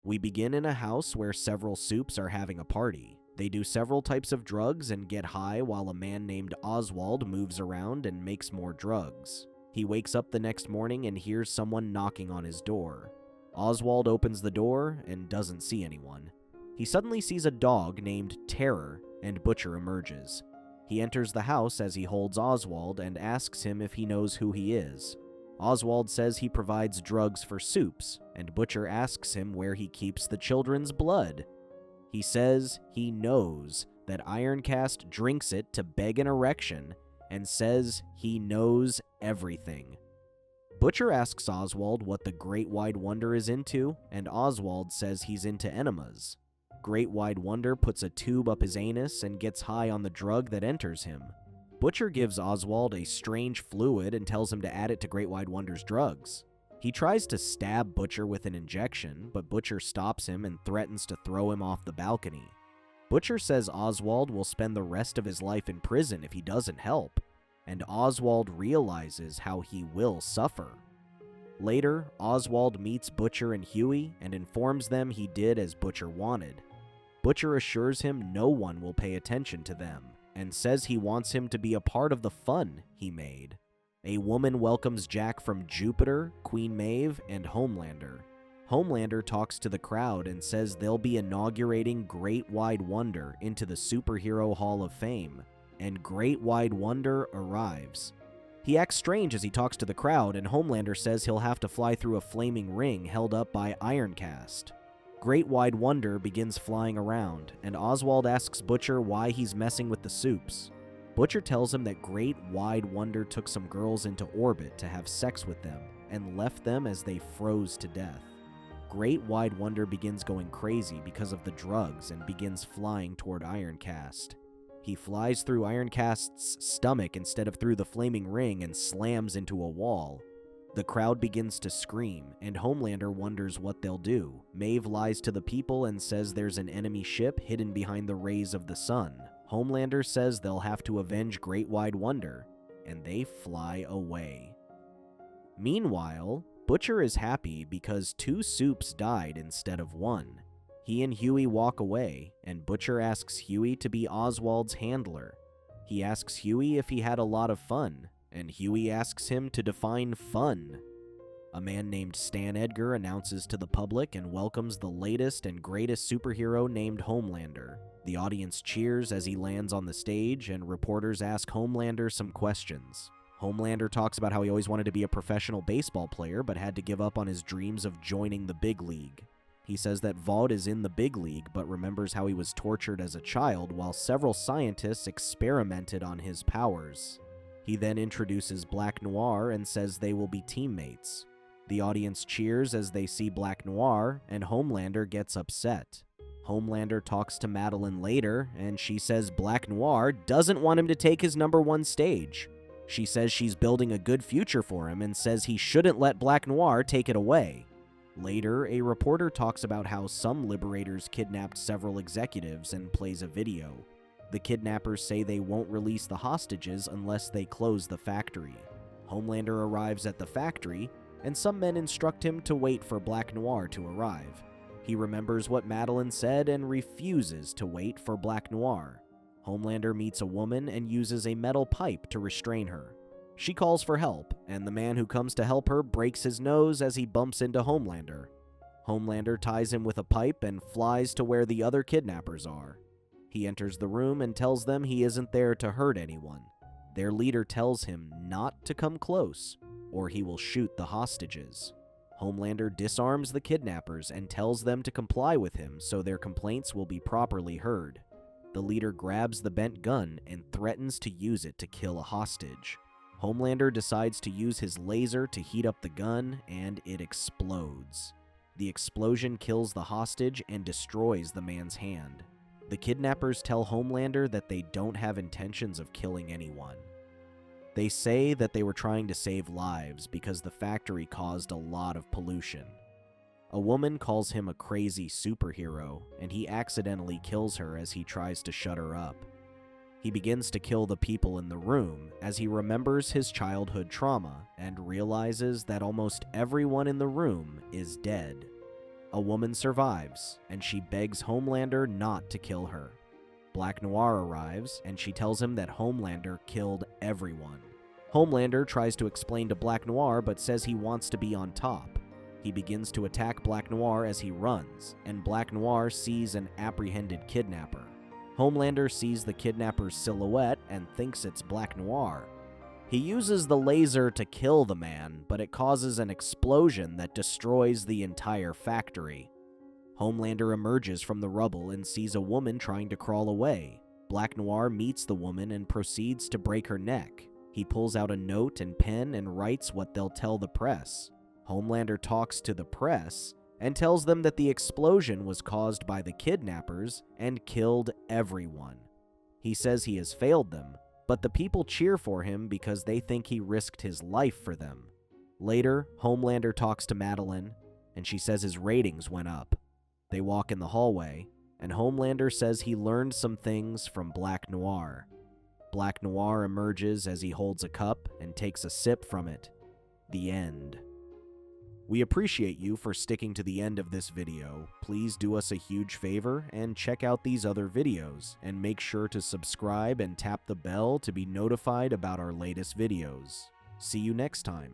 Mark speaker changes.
Speaker 1: We begin in a house where several soups are having a party. They do several types of drugs and get high while a man named Oswald moves around and makes more drugs. He wakes up the next morning and hears someone knocking on his door. Oswald opens the door and doesn't see anyone. He suddenly sees a dog named Terror, and Butcher emerges. He enters the house as he holds Oswald and asks him if he knows who he is. Oswald says he provides drugs for soups, and Butcher asks him where he keeps the children's blood. He says he knows that Ironcast drinks it to beg an erection, and says he knows everything. Butcher asks Oswald what the Great Wide Wonder is into, and Oswald says he's into enemas. Great Wide Wonder puts a tube up his anus and gets high on the drug that enters him. Butcher gives Oswald a strange fluid and tells him to add it to Great Wide Wonder's drugs. He tries to stab Butcher with an injection, but Butcher stops him and threatens to throw him off the balcony. Butcher says Oswald will spend the rest of his life in prison if he doesn't help, and Oswald realizes how he will suffer. Later, Oswald meets Butcher and Huey and informs them he did as Butcher wanted. Butcher assures him no one will pay attention to them, and says he wants him to be a part of the fun he made. A woman welcomes Jack from Jupiter, Queen Maeve, and Homelander. Homelander talks to the crowd and says they'll be inaugurating Great Wide Wonder into the Superhero Hall of Fame, and Great Wide Wonder arrives. He acts strange as he talks to the crowd, and Homelander says he'll have to fly through a flaming ring held up by Ironcast. Great Wide Wonder begins flying around, and Oswald asks Butcher why he's messing with the soups. Butcher tells him that Great Wide Wonder took some girls into orbit to have sex with them, and left them as they froze to death. Great Wide Wonder begins going crazy because of the drugs and begins flying toward Ironcast. He flies through Ironcast's stomach instead of through the flaming ring and slams into a wall. The crowd begins to scream, and Homelander wonders what they'll do. Maeve lies to the people and says there's an enemy ship hidden behind the rays of the sun. Homelander says they'll have to avenge Great Wide Wonder, and they fly away. Meanwhile, Butcher is happy because 2 soups died instead of 1. He and Huey walk away, and Butcher asks Huey to be Oswald's handler. He asks Huey if he had a lot of fun, and Huey asks him to define fun. A man named Stan Edgar announces to the public and welcomes the latest and greatest superhero named Homelander. The audience cheers as he lands on the stage, and reporters ask Homelander some questions. Homelander talks about how he always wanted to be a professional baseball player but had to give up on his dreams of joining the big league. He says that Vought is in the big league but remembers how he was tortured as a child while several scientists experimented on his powers. He then introduces Black Noir and says they will be teammates. The audience cheers as they see Black Noir, and Homelander gets upset. Homelander talks to Madeline later, and she says Black Noir doesn't want him to take his #1 stage. She says she's building a good future for him and says he shouldn't let Black Noir take it away. Later, a reporter talks about how some liberators kidnapped several executives and plays a video. The kidnappers say they won't release the hostages unless they close the factory. Homelander arrives at the factory, and some men instruct him to wait for Black Noir to arrive. He remembers what Madeline said and refuses to wait for Black Noir. Homelander meets a woman and uses a metal pipe to restrain her. She calls for help, and the man who comes to help her breaks his nose as he bumps into Homelander. Homelander ties him with a pipe and flies to where the other kidnappers are. He enters the room and tells them he isn't there to hurt anyone. Their leader tells him not to come close, or he will shoot the hostages. Homelander disarms the kidnappers and tells them to comply with him so their complaints will be properly heard. The leader grabs the bent gun and threatens to use it to kill a hostage. Homelander decides to use his laser to heat up the gun, and it explodes. The explosion kills the hostage and destroys the man's hand. The kidnappers tell Homelander that they don't have intentions of killing anyone. They say that they were trying to save lives because the factory caused a lot of pollution. A woman calls him a crazy superhero, and he accidentally kills her as he tries to shut her up. He begins to kill the people in the room as he remembers his childhood trauma and realizes that almost everyone in the room is dead. A woman survives, and she begs Homelander not to kill her. Black Noir arrives, and she tells him that Homelander killed everyone. Homelander tries to explain to Black Noir but says he wants to be on top. He begins to attack Black Noir as he runs, and Black Noir sees an apprehended kidnapper. Homelander sees the kidnapper's silhouette and thinks it's Black Noir. He uses the laser to kill the man, but it causes an explosion that destroys the entire factory. Homelander emerges from the rubble and sees a woman trying to crawl away. Black Noir meets the woman and proceeds to break her neck. He pulls out a note and pen and writes what they'll tell the press. Homelander talks to the press and tells them that the explosion was caused by the kidnappers and killed everyone. He says he has failed them, but the people cheer for him because they think he risked his life for them. Later, Homelander talks to Madeline, and she says his ratings went up. They walk in the hallway, and Homelander says he learned some things from Black Noir. Black Noir emerges as he holds a cup and takes a sip from it. The end. We appreciate you for sticking to the end of this video. Please do us a huge favor and check out these other videos, and make sure to subscribe and tap the bell to be notified about our latest videos. See you next time.